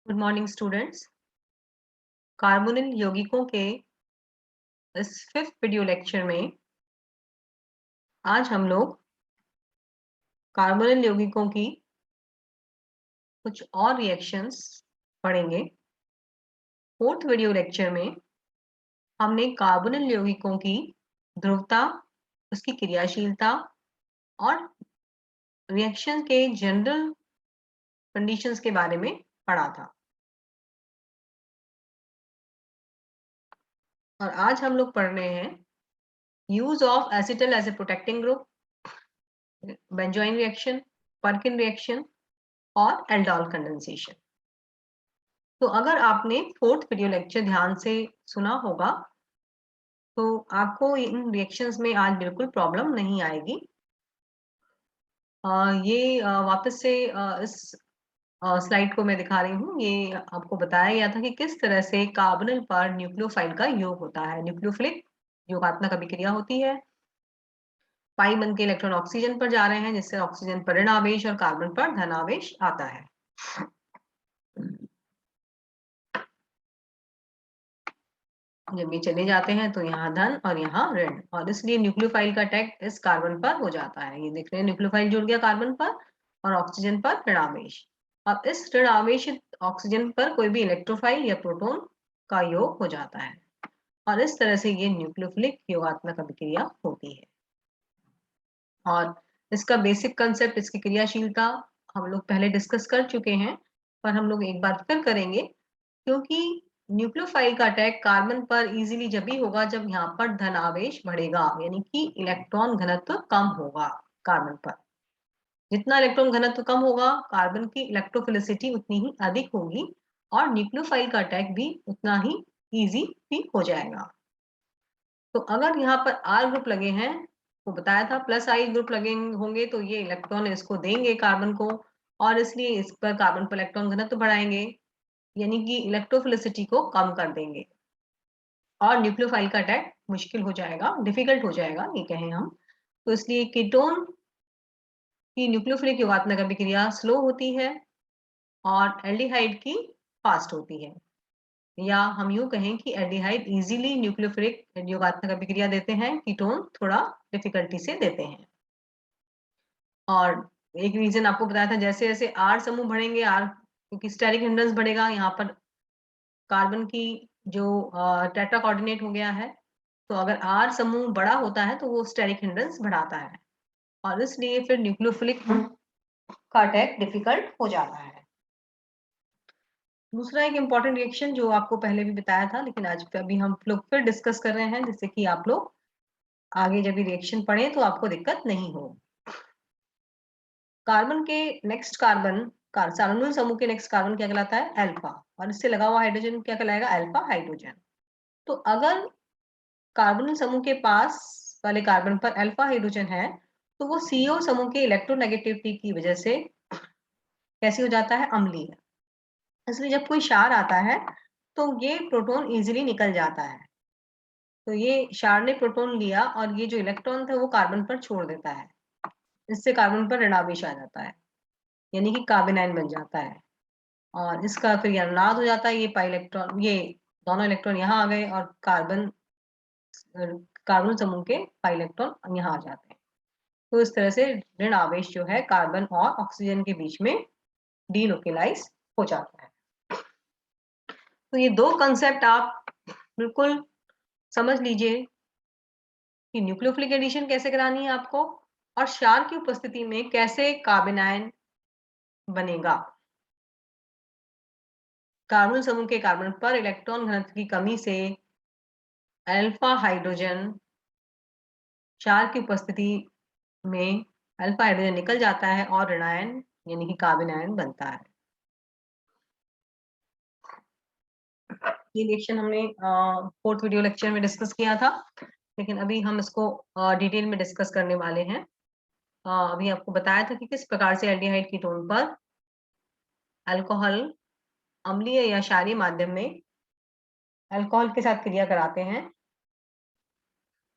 Good morning students. Carbonyl यौगिकों के इस 5th वीडियो लेक्चर में आज हम लोग कार्बोनिल यौगिकों की कुछ और रिएक्शंस पढ़ेंगे। 4th वीडियो लेक्चर में हमने कार्बोनिल यौगिकों की ध्रुवता, उसकी क्रियाशीलता और रिएक्शन के जनरल कंडीशंस के बारे में पढ़ा था। और आज हम लोग पढ़ रहे हैं use of acetal as a protecting group, benzoin reaction, Perkin reaction और एल्डोल कंडेंसेशन। तो अगर आपने 4th वीडियो लेक्चर ध्यान से सुना होगा तो आपको इन रिएक्शंस में आज बिल्कुल प्रॉब्लम नहीं आएगी। ये वापस से इस स्लाइड को मैं दिखा रही हूँ। ये आपको बताया गया था कि किस तरह से कार्बोनिल पर न्यूक्लियोफाइल का योग होता है। न्यूक्लियोफिलिक योगात्मक अभिक्रिया होती है। पाई बन के इलेक्ट्रॉन ऑक्सीजन पर जा रहे हैं, जिससे ऑक्सीजन पर ऋण आवेश और कार्बन पर धन आवेश आता है। जब ये चले जाते हैं तो यहाँ धन और यहाँ ऋण, और इसलिए न्यूक्लियोफाइल का अटैक इस कार्बन पर हो जाता है। ये देख रहे हैं, न्यूक्लियोफाइल जुड़ गया कार्बन पर और ऑक्सीजन पर ऋण आवेश। अब इस ऋण आवेशित ऑक्सीजन पर कोई भी इलेक्ट्रोफाइल या प्रोटॉन का योग हो जाता है, और इस तरह से ये न्यूक्लियोफिलिक योगात्मक अभिक्रिया होती है। और इसका बेसिक कंसेप्ट, इसकी क्रियाशीलता हम लोग पहले डिस्कस कर चुके हैं, पर हम लोग एक बार फिर करेंगे, क्योंकि न्यूक्लियोफाइल का अटैक कार्बन पर इजीली जब भी होगा जब यहाँ पर धन आवेश बढ़ेगा, यानी कि इलेक्ट्रॉन घनत्व कम होगा कार्बन पर। जितना इलेक्ट्रॉन घनत्व कम होगा, कार्बन की इलेक्ट्रोफिलिसिटी उतनी ही अधिक होगी और न्यूक्लियोफाइल का अटैक भी उतना ही इजी भी हो जाएगा। तो अगर यहाँ पर आर ग्रुप लगे हैं, वो बताया था प्लस आई ग्रुप लगे होंगे, तो ये इलेक्ट्रॉन इसको देंगे कार्बन को, और इसलिए इस पर कार्बन पर इलेक्ट्रॉन घनत्व बढ़ाएंगे, यानी कि इलेक्ट्रोफिलिसिटी को कम कर देंगे, और न्यूक्लियोफाइल का अटैक मुश्किल हो जाएगा, डिफिकल्ट हो जाएगा ये कहें हम। तो इसलिए कीटोन की न्यूक्लियोफिलिक योगात्मक अभिक्रिया स्लो होती है और एल्डिहाइड की फास्ट होती है। या हम यूं कहें कि एल्डिहाइड इजीली न्यूक्लियोफिलिक योगात्मक अभिक्रिया देते हैं, कीटोन थोड़ा डिफिकल्टी से देते हैं। और एक रीजन आपको बताया था, जैसे जैसे आर समूह बढ़ेंगे, आर क्योंकि स्टेरिक हिंड्रेंस बढ़ेगा, यहाँ पर कार्बन की जो टेट्रा कोऑर्डिनेट हो गया है, तो अगर आर समूह बड़ा होता है तो वो स्टेरिक हिंड्रेंस बढ़ाता है, और इसलिए फिर न्यूक्लियोफिलिक का अटैक डिफिकल्ट हो जाता है। दूसरा एक इम्पॉर्टेंट रिएक्शन जो आपको पहले भी बताया था, लेकिन आज अभी हम लोग फिर डिस्कस कर रहे हैं, जिससे कि आप लोग आगे जब भी रिएक्शन पढ़े तो आपको दिक्कत नहीं हो। कार्बन के नेक्स्ट कार्बन, कार्बोनिल समूह के नेक्स्ट कार्बन क्या कहलाता है? अल्फा, और इससे लगा हुआ हाइड्रोजन क्या कहलाएगा? Alpha hydrogen. तो अगर कार्बोनिल समूह के पास वाले कार्बन पर अल्फा हाइड्रोजन है, तो वो CO समूह के इलेक्ट्रोनेगेटिविटी की वजह से कैसे हो जाता है? अम्लीय। इसलिए जब कोई क्षार आता है तो ये प्रोटॉन इजीली निकल जाता है। तो ये क्षार ने प्रोटॉन लिया और ये जो इलेक्ट्रॉन था वो कार्बन पर छोड़ देता है, इससे कार्बन पर ऋणावेश आ जाता है, यानी कि कार्बेनाइन बन जाता है, और इसका फिर ये अनुनाद हो जाता है। ये पाई इलेक्ट्रॉन, ये दोनों इलेक्ट्रॉन यहाँ आ गए और कार्बन समूह के पाई इलेक्ट्रॉन यहाँ आ जाते हैं। तो इस तरह से ऋण आवेश जो है कार्बन और ऑक्सीजन के बीच में डीलोकेलाइज हो जाता है। तो ये दो कंसेप्ट आप बिल्कुल समझ लीजिए कि न्यूक्लियोफिलिक एडिशन कैसे करानी है आपको, और क्षार की उपस्थिति में कैसे कार्बेनाइन बनेगा। कार्बन समूह के कार्बन पर इलेक्ट्रॉन घनत्व की कमी से अल्फा हाइड्रोजन, क्षार की उपस्थिति में अल्फा हाइड्रोजन निकल जाता है और ऋणायन यानी कि कार्बेनाइन बनता है। ये रिएक्शन हमने 4th वीडियो लेक्चर में डिस्कस किया था, लेकिन अभी हम इसको डिटेल में डिस्कस करने वाले हैं। अभी आपको बताया था कि किस प्रकार से एल्डिहाइड कीटोन पर अल्कोहल अम्लीय या क्षारीय माध्यम में अल्कोहल के साथ क्रिया कराते हैं,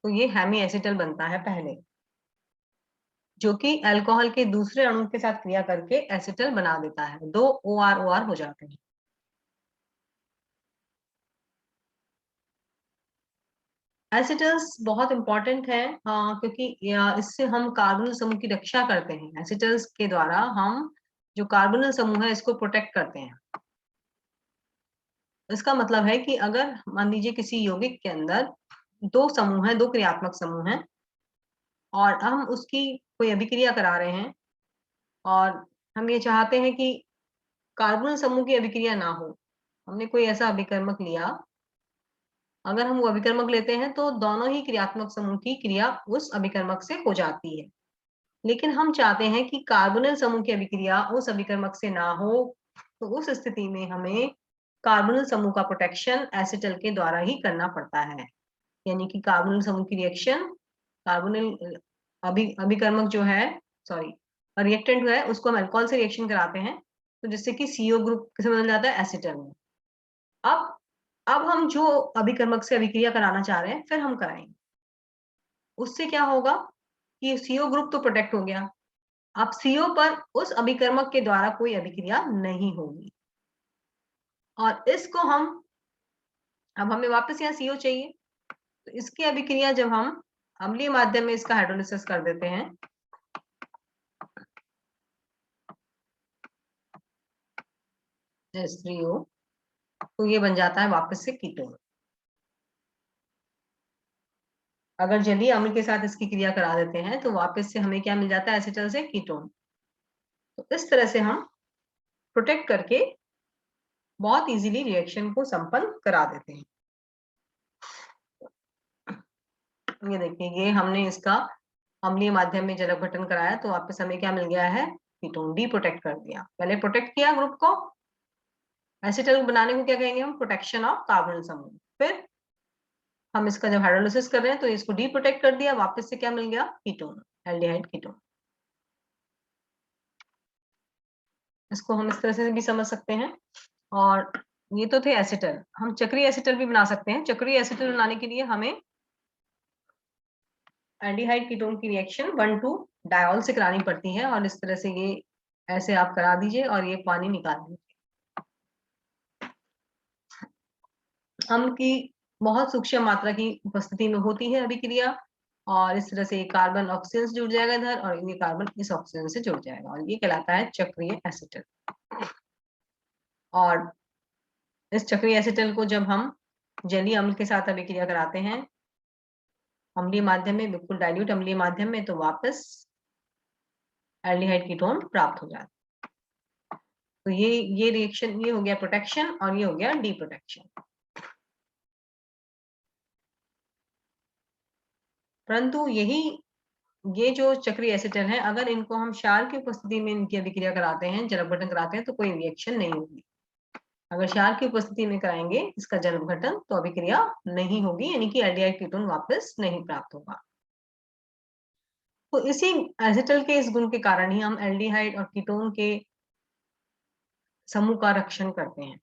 तो ये हेमी एसिटल बनता है पहले, जो कि अल्कोहल के दूसरे अणु के साथ क्रिया करके एसिटल बना देता है। दो OR OR हो जाते हैं। एसिटल्स बहुत इंपॉर्टेंट है, क्योंकि इससे हम कार्बोनिल समूह की रक्षा करते हैं। एसिटल्स के द्वारा हम जो कार्बोनिल समूह है इसको प्रोटेक्ट करते हैं। इसका मतलब है कि अगर मान लीजिए किसी यौगिक के अंदर दो समूह हैं, दो क्रियात्मक समूह हैं, और हम उसकी कोई अभिक्रिया करा रहे हैं और हम ये चाहते हैं कि कार्बोनिल समूह की अभिक्रिया ना हो। हमने कोई ऐसा अभिकर्मक लिया, अगर हम वो अभिकर्मक लेते हैं तो दोनों ही क्रियात्मक समूह की क्रिया उस अभिकर्मक से हो जाती है। लेकिन हम चाहते हैं कि कार्बोनिल समूह की अभिक्रिया उस अभिकर्मक से ना हो, तो उस स्थिति में हमें कार्बोनिल समूह का प्रोटेक्शन एसिटल के द्वारा ही करना पड़ता है। यानी कि कार्बोनिल समूह की रिएक्शन, कार्बोनिल अभिकर्मक जो है, सॉरी, रिएक्टेंट है, उसको हम अल्कोहल से रिएक्शन कराते हैं, तो जिससे कि सीओ ग्रुप से बदल जाता है एसिटल में। अब अब हम जो अभिकर्मक से अभिक्रिया कराना चाह रहे हैं फिर हम कराएंगे। उससे क्या होगा कि सीओ ग्रुप तो प्रोटेक्ट हो गया, अब सीओ पर उस अभिकर्मक के द्वारा कोई अभिक्रिया नहीं होगी। और इसको हम, अब हमें वापस यहाँ सीओ चाहिए, तो इसकी अभिक्रिया जब हम अम्लीय माध्यम में इसका हाइड्रोलिसिस कर देते हैं, H3O, तो ये बन जाता है वापस से कीटोन। अगर जलीय अम्ल के साथ इसकी क्रिया करा देते हैं तो वापस से हमें क्या मिल जाता है, एसिटल से कीटोन। तो इस तरह से हम प्रोटेक्ट करके बहुत इजीली रिएक्शन को संपन्न करा देते हैं। ये देखिए, ये हमने इसका अम्लीय माध्यम में जल अपघटन कराया तो वापस हमें क्या मिल गया है, कीटोन। डी प्रोटेक्ट कर दिया, पहले प्रोटेक्ट किया ग्रुप को, एसिटल बनाने को क्या कहेंगे हम, प्रोटेक्शन ऑफ कार्बोनिल समूह। फिर हम इसका जब हाइड्रोलिसिस कर रहे हैं तो इसको डी प्रोटेक्ट कर दिया, वापस से क्या मिल गया, कीटोन, एल्डिहाइड कीटोन। इसको हम इस तरह से भी समझ सकते हैं। और ये तो थे एसिटल, हम चक्रीय एसिटल भी बना सकते हैं। चक्रीय एसिटल बनाने के लिए हमें एल्डिहाइड कीटोन की रिएक्शन 1,2 डायोल से करानी पड़ती है, और इस तरह से ये ऐसे आप करा दीजिए और ये पानी निकाल दीजिए। अम्ल की बहुत सूक्ष्म मात्रा की उपस्थिति में होती है अभिक्रिया, और इस तरह से कार्बन ऑक्सीजन से जुड़ जाएगा इधर, और ये कार्बन इस ऑक्सीजन से जुड़ जाएगा, और ये कहलाता है चक्रीय एसिटल। और इस चक्रीय एसिटल को जब हम जलीय अम्ल के साथ अभिक्रिया कराते हैं अम्लीय माध्यम में, बिल्कुल डाइल्यूट अम्लीय माध्यम में, तो वापस एल्डिहाइड कीटोन प्राप्त हो जाता है। तो ये रिएक्शन, ये हो गया प्रोटेक्शन और ये हो गया डी प्रोटेक्शन। परंतु ये जो चक्रीय एसिटल है, अगर इनको हम क्षार की उपस्थिति में इनकी अभिक्रिया कराते हैं, जल अपघटन कराते हैं, तो कोई रिएक्शन नहीं होगी। अगर क्षार की उपस्थिति में कराएंगे इसका जल अपघटन तो अभिक्रिया नहीं होगी, यानी कि एल्डिहाइड कीटोन वापस नहीं प्राप्त होगा। तो इसी एसिटल के इस गुण के कारण ही हम एल्डिहाइड और कीटोन के समूह का रक्षण करते हैं,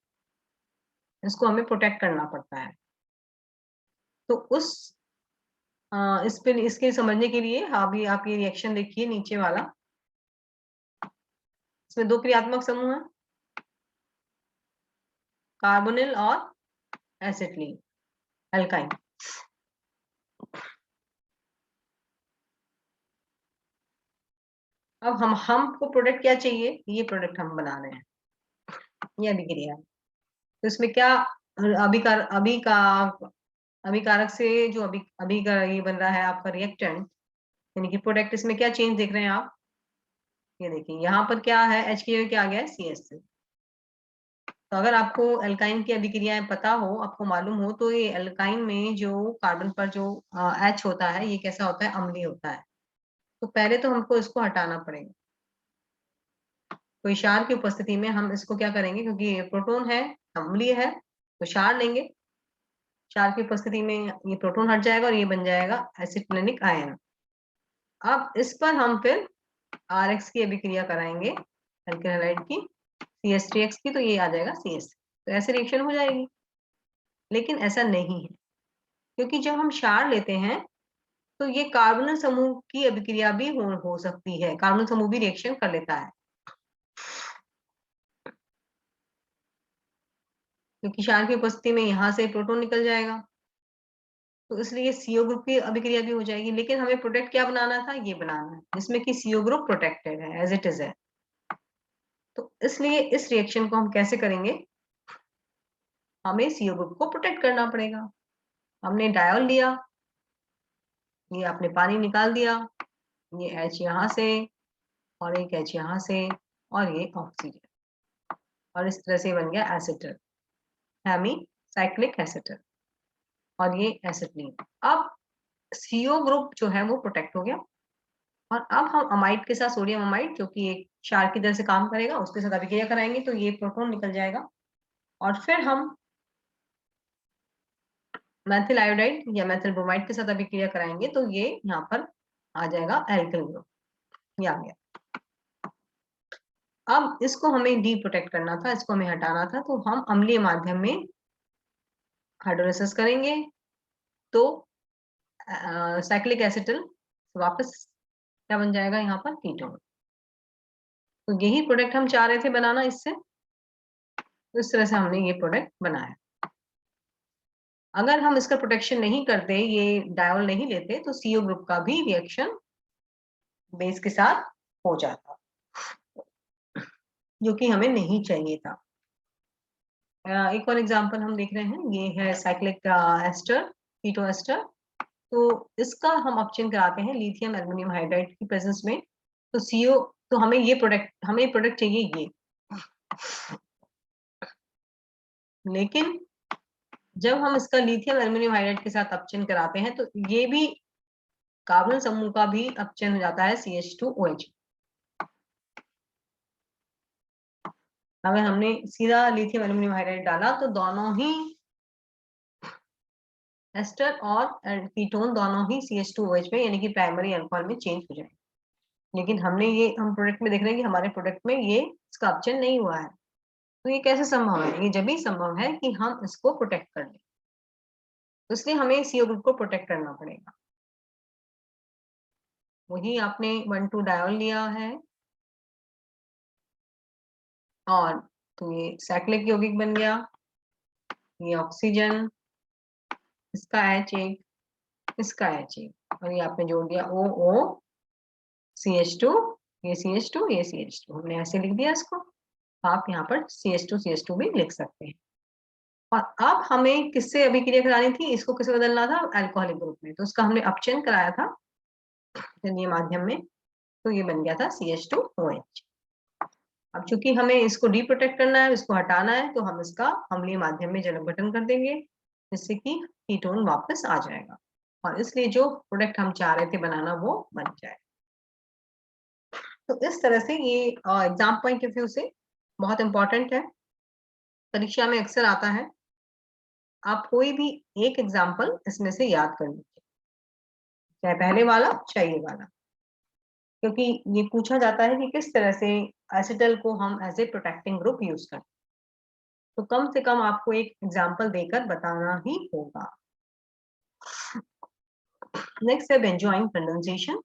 इसको हमें प्रोटेक्ट करना पड़ता है। तो उस इस पे इसके समझने के लिए अभी आप ये रिएक्शन देखिए नीचे वाला, इसमें दो क्रियात्मक समूह है, कार्बोनिल और एसिटिलीन, अल्काइन। अब हमको प्रोडक्ट क्या चाहिए, ये प्रोडक्ट हम बना रहे हैं, ये अभिक्रिया। तो इसमें क्या अभिकार अभी का अभिकारक से जो अभी का ये बन रहा है आपका रिएक्टेंट, यानी कि प्रोडक्ट, इसमें क्या चेंज देख रहे हैं आप, ये देखिए यहाँ पर क्या है, H की जगह क्या आ गया है, CH3। तो अगर आपको एल्काइन की अभिक्रियाएं पता हो, आपको मालूम हो, तो ये एल्काइन में जो कार्बन पर जो H होता है, ये कैसा होता है, अम्लीय होता है। तो पहले तो हमको इसको हटाना पड़ेगा। तो क्षार की उपस्थिति में हम इसको क्या करेंगे, क्योंकि ये प्रोटॉन है, अम्लीय है, तो क्षार लेंगे। क्षार की उपस्थिति में ये प्रोटॉन हट जाएगा और ये बन जाएगा एसिटिलेनिक आयन। अब इस पर हम फिर RX की अभिक्रिया कराएंगे, एल्किल हैलाइड की, CH3X की, तो ये आ जाएगा CH। तो ऐसे रिएक्शन हो जाएगी। लेकिन ऐसा नहीं है, क्योंकि जब हम क्षार लेते हैं तो ये कार्बोनिल समूह की अभिक्रिया भी हो सकती है, कार्बोनिल समूह भी रिएक्शन कर लेता है, क्योंकि क्षार की उपस्थिति में यहाँ से प्रोटॉन निकल जाएगा, तो इसलिए CO ग्रुप की अभिक्रिया भी हो जाएगी, लेकिन हमें प्रोडक्ट क्या बनाना था, ये बनाना है जिसमें कि CO ग्रुप प्रोटेक्टेड है, एज इट इज है। तो इसलिए इस रिएक्शन को हम कैसे करेंगे, हमें CO ग्रुप को प्रोटेक्ट करना पड़ेगा। हमने डायोल लिया, ये आपने पानी निकाल दिया, ये H यहाँ से और एक H यहाँ से और ये ऑक्सीजन, और इस तरह से बन गया एसिटर, हेमीसाइक्लिक एसिटर, और ये एसिटिलीन। अब CO ग्रुप जो है वो प्रोटेक्ट हो गया, और अब हम अमाइड के साथ, सोडियम अमाइड जो कि एक क्षार की तरह से काम करेगा, उसके साथ अभिक्रिया कराएंगे तो ये प्रोटॉन निकल जाएगा, और फिर हम मेथिल आयोडाइड या मेथिल ब्रोमाइड के साथ अभिक्रिया कराएंगे तो ये यहाँ पर आ जाएगा एल्किल ग्रुप, ये आ गया। अब इसको हमें डी प्रोटेक्ट करना था, इसको हमें हटाना था, तो हम अम्लीय माध्यम में हाइड्रोलिसिस करेंगे तो साइक्लिक एसिटल वापस क्या बन जाएगा यहाँ पर, कीटोन। तो यही प्रोडक्ट हम चाह रहे थे बनाना इससे, तो इस तरह से हमने ये प्रोडक्ट बनाया। अगर हम इसका प्रोटेक्शन नहीं करते, ये डायोल नहीं लेते, तो CO ग्रुप का भी रिएक्शन बेस के साथ हो जाता, जो कि हमें नहीं चाहिए था। एक और एग्जांपल हम देख रहे हैं, ये है साइक्लिक एस्टर, कीटो एस्टर। तो इसका हम अपचयन कराते हैं लिथियम एल्युमिनियम हाइड्राइड की प्रेजेंस में, तो CO, तो हमें ये प्रोडक्ट चाहिए ये, लेकिन जब हम इसका लिथियम एल्युमिनियम हाइड्राइड के साथ अपचयन कराते हैं तो ये भी कार्बन समूह का भी अपचयन हो जाता है CH2OH। अगर हमने सीधा लिथियम एल्युमिनियम हाइड्राइड डाला तो दोनों ही एस्टर और कीटोन दोनों ही CH2OH में, यानी कि प्राइमरी अल्कोहल में चेंज हो जाएंगे। लेकिन हम प्रोडक्ट में देख रहे हैं कि हमारे प्रोडक्ट में ये इसका अपचयन नहीं हुआ है। तो ये कैसे संभव है, ये जब ही संभव है कि हम इसको प्रोटेक्ट कर लें, तो इसलिए हमें CO ग्रुप को प्रोटेक्ट करना पड़ेगा। वही आपने 1,2 डायोल लिया है, और तो ये साइक्लिक यौगिक बन गया, ये ऑक्सीजन, इसका H एक, इसका H एक, और ये आपने जोड़ दिया OO CH2, ये CH2, ये CH2, हमने ऐसे लिख दिया इसको। आप यहाँ पर CH2 भी लिख सकते हैं। और अब हमें किससे अभिक्रिया करानी थी, इसको किससे बदलना था, अल्कोहलिक ग्रुप में, तो उसका हमने अपचयन कराया था जलीय माध्यम में, तो ये बन गया था CH2OH। अब चूंकि हमें इसको डीप्रोटेक्ट करना है, इसको हटाना है, तो हम इसका अम्लीय माध्यम में जल अपघटन कर देंगे, जिससे कि कीटोन वापस आ जाएगा, और इसलिए जो प्रोडक्ट हम चाह रहे थे बनाना वो बन जाए। तो इस तरह से ये एग्जाम पॉइंट ऑफ व्यू से बहुत इंपॉर्टेंट है, परीक्षा में अक्सर आता है। आप कोई भी एक एग्जाम्पल इसमें से याद कर लीजिए, चाहे पहले वाला चाहे ये वाला, क्योंकि ये पूछा जाता है कि किस तरह से एसिटल को हम as a protecting group use करें, तो कम से कम आपको एक एग्जाम्पल देकर बताना ही होगा। नेक्स्ट है बेंजोइन कंडेंसेशन।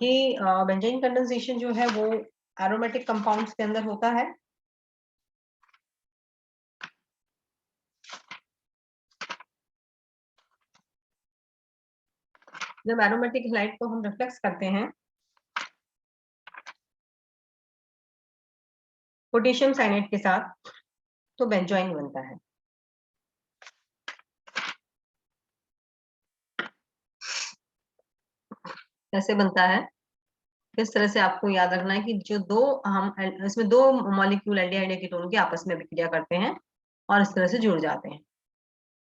ये बेंजोइन कंडेंसेशन जो है वो एरोमेटिक कंपाउंड्स के अंदर होता है। जब एरोमेटिक हैलाइड को हम रिफ्लेक्स करते हैं पोटेशियम साइनाइड के साथ, तो बेंजोइन बनता है। कैसे बनता है, किस तरह से आपको याद रखना है कि जो दो हम इसमें दो मॉलिक्यूल एल्डिहाइड या कीटोन के आपस में अभिक्रिया करते हैं और इस तरह से जुड़ जाते हैं,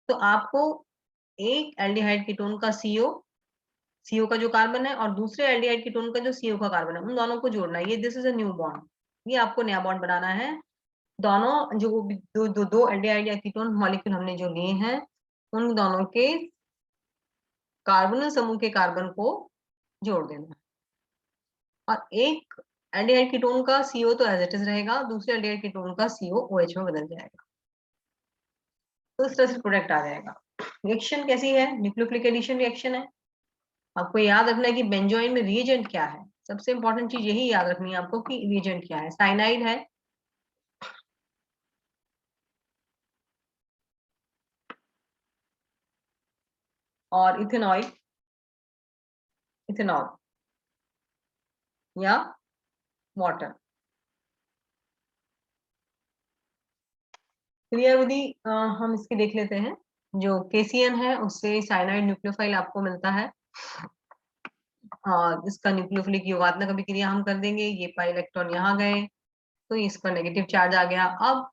तो आपको एक एल्डिहाइड कीटोन का CO का जो कार्बन है और दूसरे एल्डिहाइड कीटोन का जो CO का कार्बन है, उन दोनों को जोड़ना है। ये this is a new bond, ये आपको नया बॉन्ड बनाना है। दोनों जो दो एल्डिहाइड या कीटोन मॉलिक्यूल हमने जो लिए हैं, उन दोनों के कार्बोनिल समूह के कार्बन को जोड़ देना, और एक एल्डिहाइड कीटोन का CO तो एज इट इज रहेगा, दूसरे एल्डिहाइड कीटोन का CO OH में बदल जाएगा, तो इस तरह से प्रोडक्ट आ जाएगा। रिएक्शन कैसी है, न्यूक्लियोफिलिक एडिशन रिएक्शन है। आपको याद रखना है कि बेंजोइन में रिएजेंट क्या है, सबसे इंपॉर्टेंट चीज यही याद रखनी है आपको कि रिएजेंट क्या है। साइनाइड है, और इथेनॉल, इथेनॉल या वाटर। क्रियाविधि हम इसकी देख लेते हैं। जो KCN है उससे साइनाइड न्यूक्लियोफाइल आपको मिलता है और इसका न्यूक्लियोफिलिक योगात्मक अभिक्रिया हम कर देंगे। ये पाई इलेक्ट्रॉन यहाँ गए तो इस पर नेगेटिव चार्ज आ गया। अब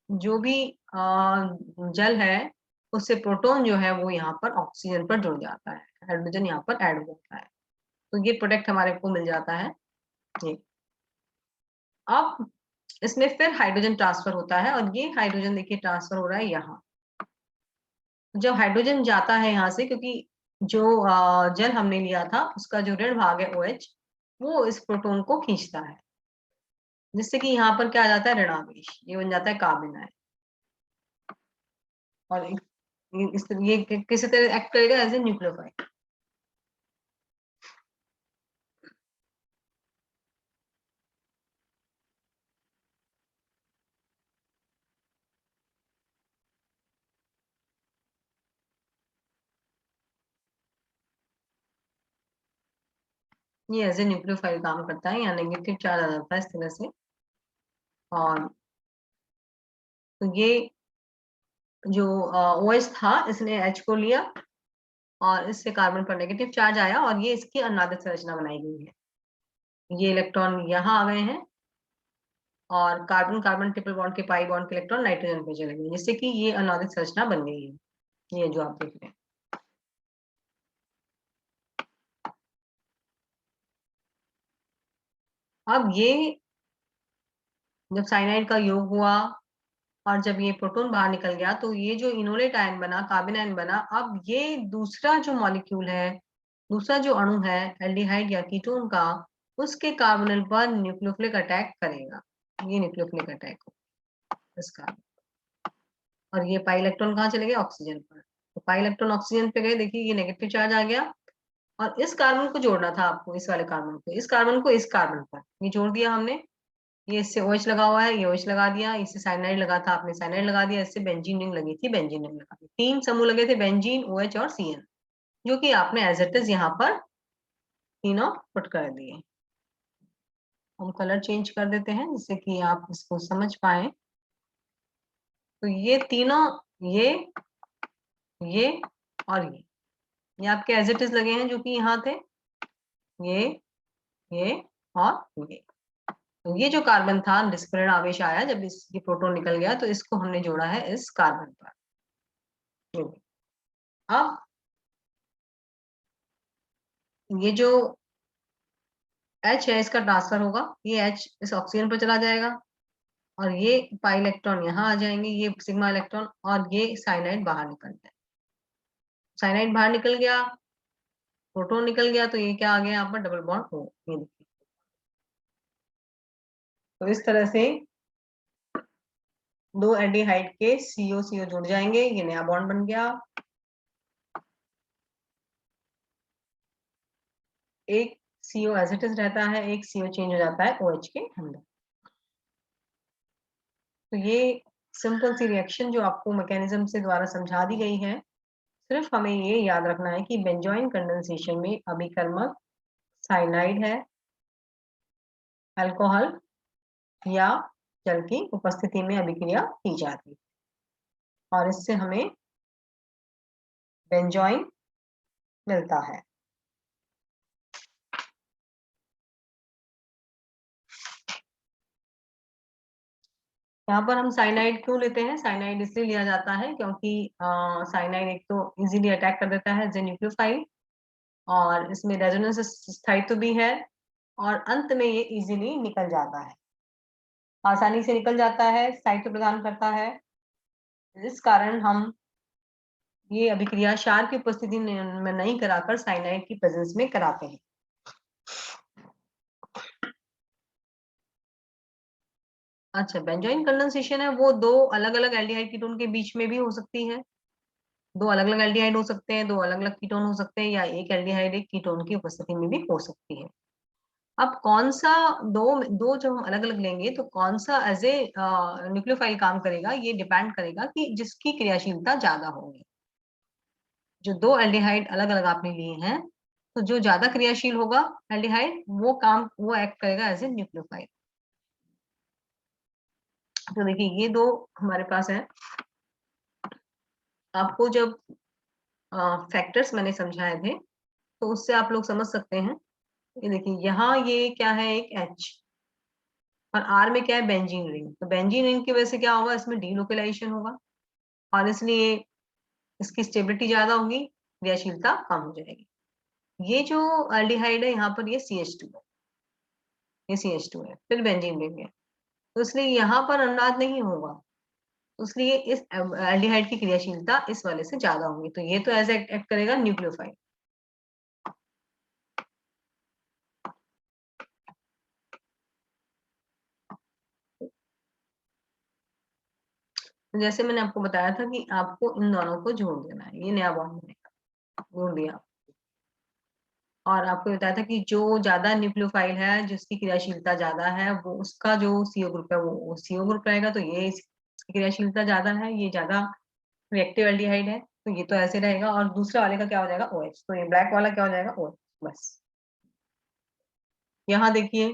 जो भी जल है उससे प्रोटॉन जो है वो यहाँ पर ऑक्सीजन पर जुड़ जाता है, हाइड्रोजन यहाँ पर ऐड हो जाता है, तो ये प्रोडक्ट हमारे को मिल जाता है ये। अब इसमें फिर हाइड्रोजन ट्रांसफर होता है और ये हाइड्रोजन देखिए ट्रांसफर हो रहा है यहाँ। जब हाइड्रोजन जाता है यहाँ से, क्योंकि जो जल हमने लिया था उसका जो ऋण भाग है OH वो इस प्रोटॉन को खींचता है, जिससे कि यहाँ पर क्या आ जाता है ऋणावेश, ये बन जाता है कार्बन आयन। और ये किसी तरह एक्ट करेगा एज ए न्यूक्लियोफाइल। ये एज ए न्यूक्लियोफाइल काम करता है, यहाँ नेगेटिव चार्ज आ जाता है इस तरह से। और तो ये जो OH था इसने H को लिया और इससे कार्बन पर नेगेटिव चार्ज आया और ये इसकी अनादित संरचना बनाई गई है। ये इलेक्ट्रॉन यहाँ आ गए हैं और कार्बन कार्बन ट्रिपल बॉन्ड के पाई बॉन्ड के इलेक्ट्रॉन नाइट्रोजन पे चले गए, जिससे कि ये अनादित संरचना बन गई है, ये जो आप देख रहे हैं। अब ये जब साइनाइड का योग हुआ और जब ये प्रोटॉन बाहर निकल गया तो ये जो इनोलेट आयन बना, कार्बन आयन बना, अब ये दूसरा जो मॉलिक्यूल है, दूसरा जो अणु है एल्डिहाइड या कीटोन का, उसके कार्बोनिल पर न्यूक्लियोफिलिक अटैक करेगा। ये न्यूक्लियोफिलिक अटैक हो इसका। और ये पाई इलेक्ट्रॉन कहाँ चले गए ऑक्सीजन पर, तो पाई इलेक्ट्रॉन ऑक्सीजन पे गए, देखिए ये नेगेटिव चार्ज आ गया। और इस कार्बन को जोड़ना था आपको, इस वाले कार्बन को, इस कार्बन को इस कार्बन पर, ये जोड़ दिया हमने। ये इससे OH लगा हुआ है, ये OH लगा दिया, इससे साइनाइड लगा था आपने साइनाइड लगा दिया, इससे बेंजीन रिंग लगी थी बेंजीन रिंग लगा दी। 3 समूह लगे थे बेंजीन, OH और CN, जो कि आपने एज इट इज यहाँ पर तीनों पुट कर दिए। हम कलर चेंज कर देते हैं जिससे कि आप इसको समझ पाए। तो ये तीनों, ये और ये आपके एज इट इज लगे हैं जो कि यहाँ थे, ये ये और ये। तो ये जो कार्बन था निष्क्रियण आवेश आया जब इसकी प्रोटॉन निकल गया, तो इसको हमने जोड़ा है इस कार्बन पर। अब ये जो H है इसका ट्रांसफर होगा, ये H इस ऑक्सीजन पर चला जाएगा और ये पाई इलेक्ट्रॉन यहाँ आ जाएंगे, ये सिग्मा इलेक्ट्रॉन, और ये साइनाइड बाहर निकल जाए। साइनाइड बाहर निकल गया, प्रोटॉन निकल गया, तो ये क्या आ गया यहाँ पर डबल बॉन्ड हो, ये देखिए। तो इस तरह से दो एल्डिहाइड के CO CO जुड़ जाएंगे, ये नया बॉन्ड बन गया। एक CO एज इट इज रहता है, एक CO चेंज हो जाता है OH के अंदर। तो ये सिंपल सी रिएक्शन जो आपको मैकेनिज्म से द्वारा समझा दी गई है। सिर्फ हमें ये याद रखना है कि बेंजोइन कंडेंसेशन में अभिकर्मक साइनाइड है, अल्कोहल या जल की उपस्थिति में अभिक्रिया की जाती है और इससे हमें बेंजोइन मिलता है। यहाँ पर हम साइनाइड क्यों लेते हैं, साइनाइड इसलिए लिया जाता है क्योंकि साइनाइड एक तो इजीली अटैक कर देता है एज ए न्यूक्लियोफाइल, और इसमें रेजोनेंस स्थायित्व भी है, और अंत में ये इजीली निकल जाता है, आसानी से निकल जाता है, स्थायित्व प्रदान करता है। इस कारण हम ये अभिक्रिया क्षार की उपस्थिति में नहीं कराकर साइनाइड की प्रेजेंस में कराते हैं। अच्छा, बेंजोइन कंडेंसेशन है वो दो अलग अलग एल्डिहाइड कीटोन के बीच में भी हो सकती है, दो अलग अलग एल्डिहाइड हो सकते हैं, दो अलग अलग कीटोन हो सकते हैं, या एक एल्डिहाइड एक कीटोन की उपस्थिति में भी हो सकती है। अब कौन सा दो दो जब हम अलग अलग लेंगे तो कौन सा एज ए न्यूक्लियोफाइल काम करेगा, ये डिपेंड करेगा कि जिसकी क्रियाशीलता ज्यादा होगी। जो 2 एल्डिहाइड अलग-अलग आपने लिए हैं, तो जो ज़्यादा क्रियाशील होगा एल्डिहाइड वो एक्ट करेगा एज़ ए न्यूक्लियोफाइल। तो देखिए ये 2 हमारे पास है। आपको जब फैक्टर्स मैंने समझाए थे, तो उससे आप लोग समझ सकते हैं। ये देखिए यहाँ ये क्या है, एक H और R में क्या है, बेंजीन रिंग। तो बेंजीन रिंग की वजह से क्या होगा, इसमें डीलोकेलाइजेशन होगा और इसलिए इसकी स्टेबिलिटी ज़्यादा होगी, क्रियाशीलता कम हो जाएगी। ये जो एल्डिहाइड है यहाँ पर ये CH2 है, ये CH2 है, फिर बेंजीन रिंग है। तो इसलिए यहाँ पर अनुनाद नहीं होगा, तो इसलिए इस एल्डिहाइड की क्रियाशीलता इस वाले से ज़्यादा होगी। तो ये तो एज़ एक्ट करेगा न्यूक्लियोफाइल। तो जैसे मैंने आपको बताया था कि आपको इन दोनों को जोड़ देना है, ये नया बॉन्ड बनेगा, जोड़ दिया। और आपको बताया था कि जो ज्यादा न्यूक्लियोफाइल है, जिसकी क्रियाशीलता ज्यादा है, वो उसका जो CO ग्रुप है वो CO ग्रुप रहेगा। तो ये इसकी क्रियाशीलता ज्यादा है, ये ज्यादा रिएक्टिव एल्डिहाइड है, तो ये तो ऐसे रहेगा। और दूसरा वाले का क्या हो जाएगा, OH। तो ये ब्लैक वाला क्या हो जाएगा, OH बस। यहाँ देखिए,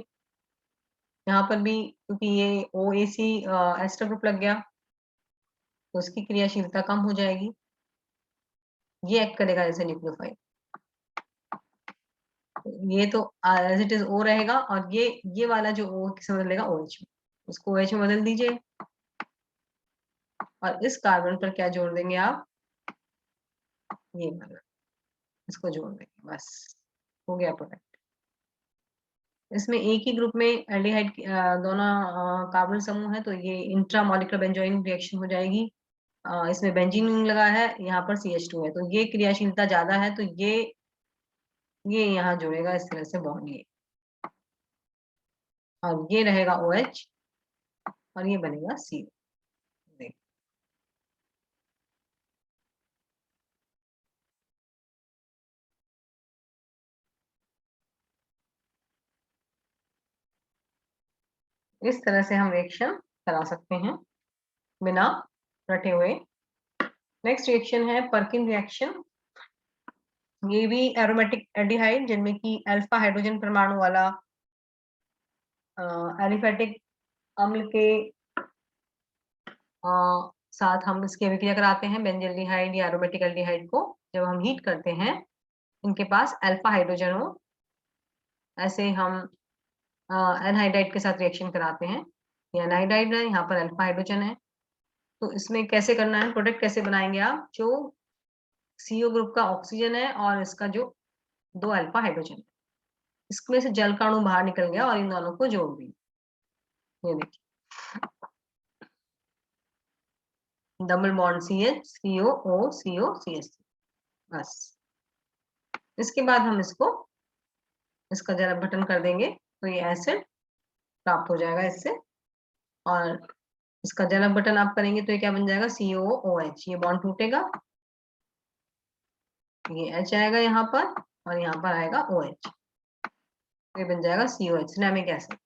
यहाँ पर भी क्योंकि ये OAC एस्टर ग्रुप लग गया, तो उसकी क्रियाशीलता कम हो जाएगी, ये एक्ट करेगा जैसे न्यूक्लियोफाइल। ये तो एज इट इज O रहेगा, और ये वाला जो O किसे बदल देगा, OH में। इसको OH में बदल दीजिए और इस कार्बन पर क्या जोड़ देंगे आप, ये वाला, इसको जोड़ देंगे, बस हो गया प्रोडक्ट। इसमें एक ही ग्रुप में एल्डिहाइड दोनों कार्बन समूह है, तो ये इंट्रा मॉलिक्यूलर बेंजोइक रिएक्शन हो जाएगी। इसमें बेंजीन रिंग लगा है, यहाँ पर CH2 है, तो ये क्रियाशीलता ज्यादा है, तो ये यहाँ जुड़ेगा इस तरह से बॉन्ड, ये और ये रहेगा OH और ये बनेगा CO। इस तरह से हम रिएक्शन करा सकते हैं बिना रटे हुए। नेक्स्ट रिएक्शन है पर्किन रिएक्शन। ये भी एरोमेटिक एल्डिहाइड, जिनमें की अल्फा हाइड्रोजन परमाणु वाला एलिफेटिक अम्ल के साथ हम इसकी अभिक्रिया कराते हैं, बेंजल्डिहाइड या एरोमेटिक एल्डिहाइड को। जब हम हीट करते हैं, इनके पास अल्फा हाइड्रोजन हो, ऐसे हम एनहाइड्राइड के साथ रिएक्शन कराते हैं। ये एनहाइड्राइड है, यहाँ पर अल्फा हाइड्रोजन है। तो इसमें कैसे करना है, प्रोडक्ट कैसे बनाएंगे आप, जो CO ग्रुप का ऑक्सीजन है और इसका जो 2 अल्फा हाइड्रोजन है, इसमें से जल का अणु बाहर निकल गया और इन दोनों को जोड़ दिया। ये देखिए, double bond CH CO O CO CH3, बस। इसके बाद हम इसका जरा बटन कर देंगे, तो ये एसिड प्राप्त हो जाएगा इससे। और इसका जलक बटन आप करेंगे तो ये क्या बन जाएगा, COOH। ये बॉन्ड टूटेगा, ये H आएगा यहाँ पर और यहाँ पर आएगा OH, ये बन जाएगा COH, सिनेमिक एसिड।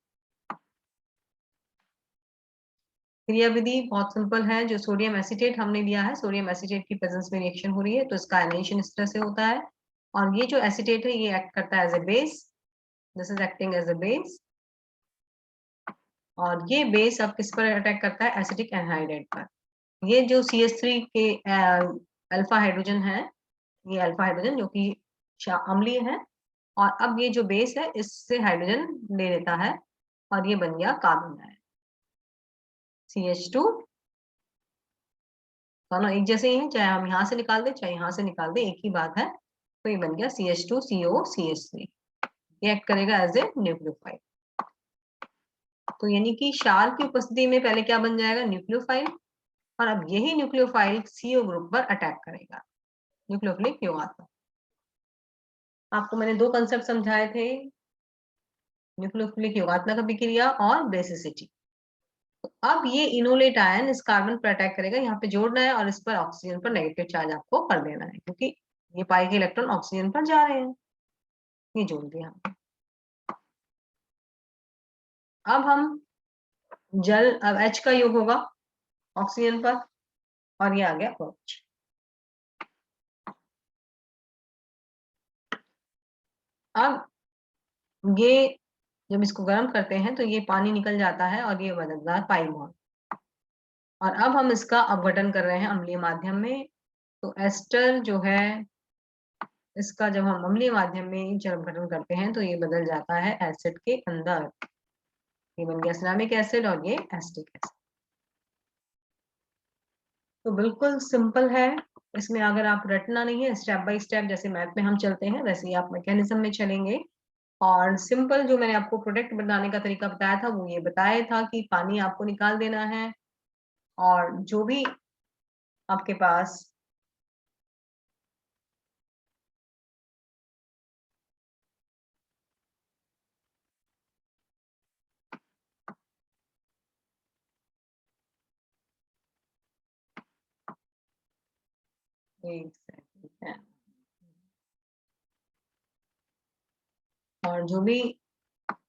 क्रिया विधि बहुत सिंपल है। जो सोडियम एसिटेट हमने लिया है, सोडियम एसिटेट की प्रेजेंस में रिएक्शन हो रही है, तो इसका आयनाइजेशन इस तरह से होता है। और ये जो एसिटेट है, ये एक्ट करता है as a base, this is acting as a base. और ये बेस अब किस पर अटैक करता है, एसिटिक एनहाइड्राइड पर। ये जो CH3 के अल्फा हाइड्रोजन है, ये अल्फा हाइड्रोजन जो कि अम्लीय है, और अब ये जो बेस है इससे हाइड्रोजन ले लेता है और ये बन गया कार्बन है, CH2। दोनों एक जैसे ही हैं, चाहे हम यहाँ से निकाल दें चाहे यहाँ से निकाल दें, एक ही बात है। तो ये बन गया CH2 CO CH3। ये एक्ट करेगा एज ए न्यूक्लियोफाइल। तो यानी कि क्षार की उपस्थिति में पहले क्या बन जाएगा, न्यूक्लियोफाइल, और अब यही न्यूक्लियोफाइल CO ग्रुप पर अटैक करेगा, न्यूक्लियोफिलिक यौगात्मक। आपको मैंने 2 कंसेप्ट समझाए थे, न्यूक्लियोफिलिक योगात्मक अभिक्रिया और बेसिसिटी। तो अब ये इनोलेट आयन इस कार्बन पर अटैक करेगा, यहाँ पे जोड़ना है और इस पर ऑक्सीजन पर नेगेटिव चार्ज आपको कर देना है, क्योंकि ये पाई के इलेक्ट्रॉन ऑक्सीजन पर जा रहे हैं। ये जोड़ दिया। अब H का योग होगा ऑक्सीजन पर और ये आ गया OH। अब ये जब इसको गर्म करते हैं तो ये पानी निकल जाता है और ये बनता है पाई बॉन्ड। और अब हम इसका अपघटन कर रहे हैं अम्लीय माध्यम में। तो एस्टर जो है, इसका जब हम अम्लीय माध्यम में जब अपघटन करते हैं तो ये बदल जाता है एसिड के अंदर। ये बन गया सिरामिक एसिड और ये एसिटिक एसिड। तो बिल्कुल सिंपल है। इसमें अगर आप रटना नहीं है, स्टेप बाय स्टेप जैसे मैथ में हम चलते हैं वैसे ही आप मैकेनिज्म में चलेंगे। और सिंपल जो मैंने आपको प्रोडक्ट बनाने का तरीका बताया था वो ये बताया था कि पानी आपको निकाल देना है और जो भी आपके पास एक सेकंड है, और जो भी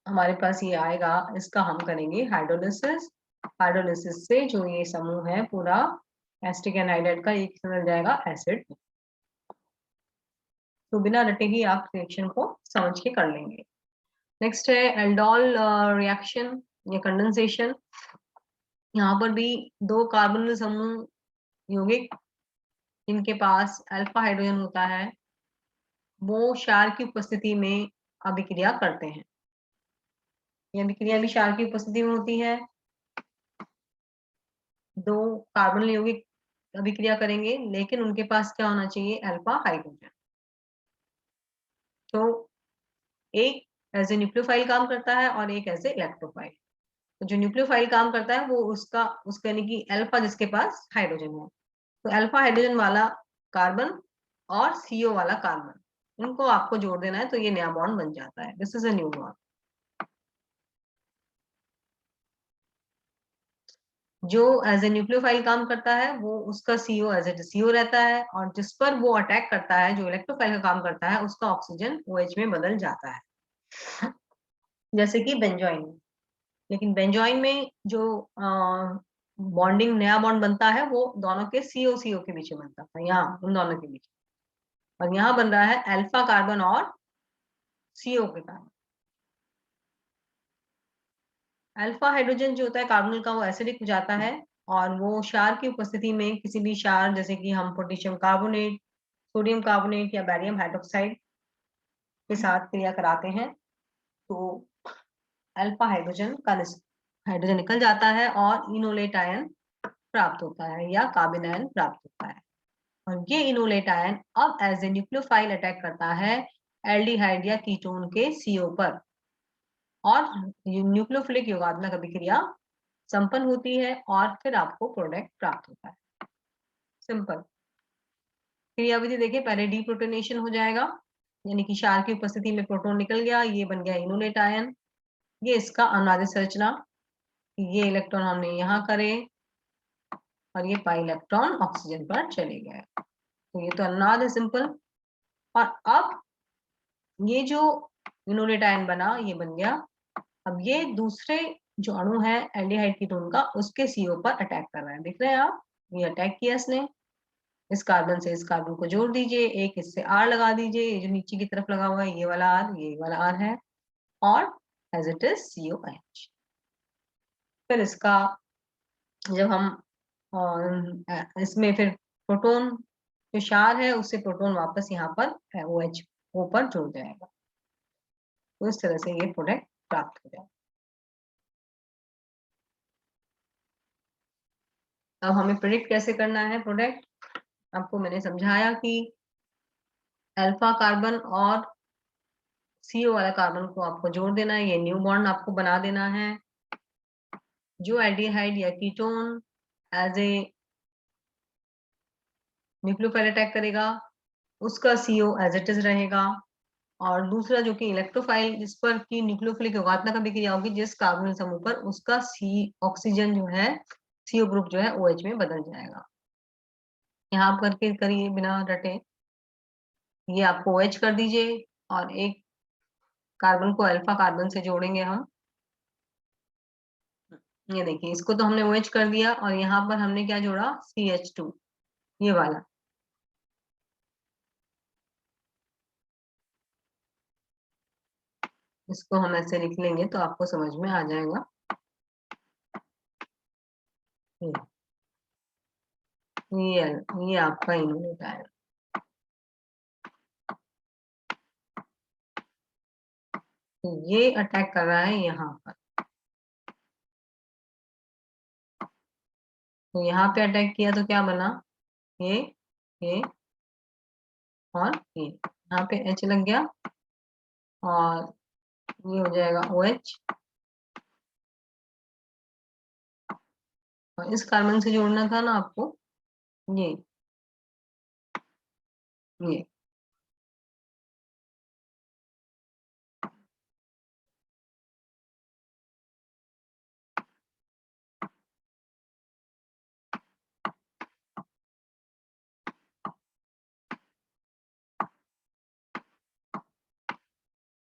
हमारे पास ये आएगा इसका हम करेंगे हाइड्रोलिसिस। हाइड्रोलिसिस से जो ये समूह है पूरा एसिटिक एनहाइड्राइड का, एक बन जाएगा एसिड। तो बिना रटे ही आप रिएक्शन को समझ के कर लेंगे। नेक्स्ट है एल्डोल रिएक्शन या कंडेंसेशन। यहाँ पर भी दो कार्बोनिल समूह यौगिक इनके पास अल्फा हाइड्रोजन होता है, वो क्षार की उपस्थिति में अभिक्रिया करते हैं। यह अभिक्रिया भी क्षार की उपस्थिति में होती है। दो कार्बोनिल यौगिक अभिक्रिया करेंगे लेकिन उनके पास क्या होना चाहिए, अल्फा हाइड्रोजन। तो एक एज ए न्यूक्लियोफाइल काम करता है और एक एज ए इलेक्ट्रोफाइल। तो जो न्यूक्लियोफाइल काम करता है वो उसका यानी कि अल्फा जिसके पास हाइड्रोजन है, तो अल्फा हाइड्रोजन वाला कार्बन और सीओ वाला कार्बन, इनको आपको जोड़ देना है तो ये नया बॉन्ड बन जाता है। This is a new bond. जो एज ए न्यूक्लियोफाइल काम करता है वो उसका सीओ एज ए सीओ रहता है, और जिस पर वो अटैक करता है जो इलेक्ट्रोफाइल का काम करता है उसका ऑक्सीजन OH में बदल जाता है, जैसे कि बेंजोइन। लेकिन बेंजोइन में जो बॉन्डिंग नया बॉन्ड बनता है वो दोनों के सीओ सीओ के बीच में बनता था, यहाँ उन दोनों के बीच, और यहाँ बन रहा है अल्फा कार्बन और सीओ के कारण। अल्फा हाइड्रोजन जो होता है कार्बोनिल का वो एसिडिक हो जाता है, और वो क्षार की उपस्थिति में किसी भी क्षार जैसे कि हम पोटेशियम कार्बोनेट, सोडियम कार्बोनेट या बैरियम हाइड्रोक्साइड के साथ क्रिया कराते हैं तो अल्फा हाइड्रोजन का हाइड्रोजन निकल जाता है और इनोलेट आयन प्राप्त होता है या कार्बन आयन प्राप्त होता है। और ये इनोलेट आयन अब एज ए न्यूक्लियोफाइल अटैक करता है एल्डिहाइड या कीटोन के सीओ पर, और न्यूक्लियोफिलिक योगात्मक अभिक्रिया संपन्न होती है और फिर आपको प्रोडक्ट प्राप्त होता है। सिंपल क्रियाविधि देखिए, पहले डीप्रोटोनेशन हो जाएगा, यानी कि क्षार की उपस्थिति में प्रोटॉन निकल गया, ये बन गया इनोलेट आयन। ये इसका अनुनादित संरचना, ये इलेक्ट्रॉन हमने यहाँ करे और ये पाई इलेक्ट्रॉन ऑक्सीजन पर चले गए। तो ये तो अनुनाद है, सिंपल। और अब ये जो इनोलेट आयन बना ये बन गया। अब ये दूसरे जो अणु है एल्डिहाइड कीटोन का उसके सीओ पर अटैक कर रहा है, देख रहे हैं आप, ये अटैक किया इसने। इस कार्बन से इस कार्बन को जोड़ दीजिए, एक इससे आर लगा दीजिए, ये जो नीचे की तरफ लगा हुआ है ये वाला आर, ये वाला आर है, और एज इट इज COH। फिर इसका जब हम इसमें फिर प्रोटोन जो क्षार है उससे प्रोटोन वापस यहाँ पर OH ऊपर जुड़ जाएगा, तो इस तरह से ये प्रोडक्ट प्राप्त हो जाएगा। अब हमें प्रेडिक्ट कैसे करना है प्रोडक्ट, आपको मैंने समझाया कि अल्फा कार्बन और CO वाला कार्बन को आपको जोड़ देना है, ये न्यू बॉन्ड आपको बना देना है। जो एल्डिहाइड या ketone as a nucleophile attack करेगा उसका CO एज इट इज रहेगा, और दूसरा जो कि इलेक्ट्रोफाइल जिस पर की न्यूक्लियोफिलिक योगात्मक अभिक्रिया होगी जिस कार्बोनिल समूह पर, उसका C ऑक्सीजन जो है CO ग्रुप जो है OH में बदल जाएगा। यहाँ आप करके करिए बिना रटे, ये आपको OH कर दीजिए और एक कार्बन को अल्फा कार्बन से जोड़ेंगे हम। ये देखिए इसको तो हमने OH कर दिया और यहाँ पर हमने क्या जोड़ा, CH2, ये वाला। इसको हम ऐसे लिख लेंगे तो आपको समझ में आ जाएगा। ये आपका इनोवेट आएगा। तो ये अटैक कर रहा है यहाँ पर, तो यहाँ पे अटैक किया तो क्या बना, ये और ये, यहाँ पे H लग गया और ये हो जाएगा OH, और इस कार्बन से जोड़ना था ना आपको, ये ये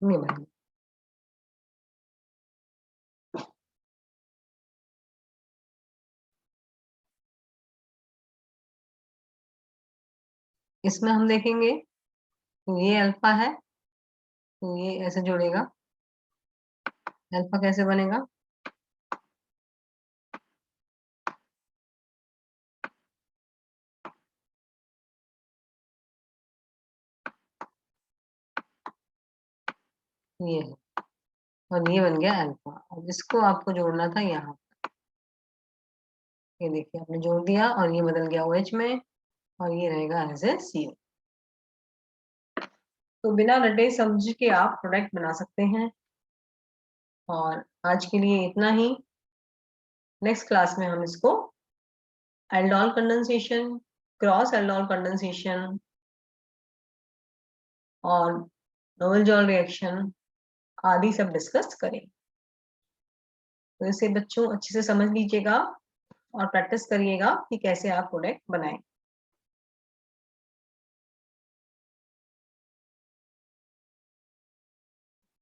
बन, इसमें हम देखेंगे तो ये अल्फा है, तो ये ऐसे जुड़ेगा, अल्फा कैसे बनेगा, ये है, और ये बन गया अल्फा। अब इसको आपको जोड़ना था यहाँ, ये देखिए आपने जोड़ दिया और ये बदल गया OH में, और ये रहेगा एज ए CO। तो बिना रटे समझ के आप प्रोडक्ट बना सकते हैं। और आज के लिए इतना ही। नेक्स्ट क्लास में हम इसको aldol condensation, cross aldol condensation और नोबल जॉल रिएक्शन आदि सब डिस्कस करें। तो इसे बच्चों अच्छे से समझ लीजिएगा और प्रैक्टिस करिएगा कि कैसे आप प्रोडक्ट बनाएं।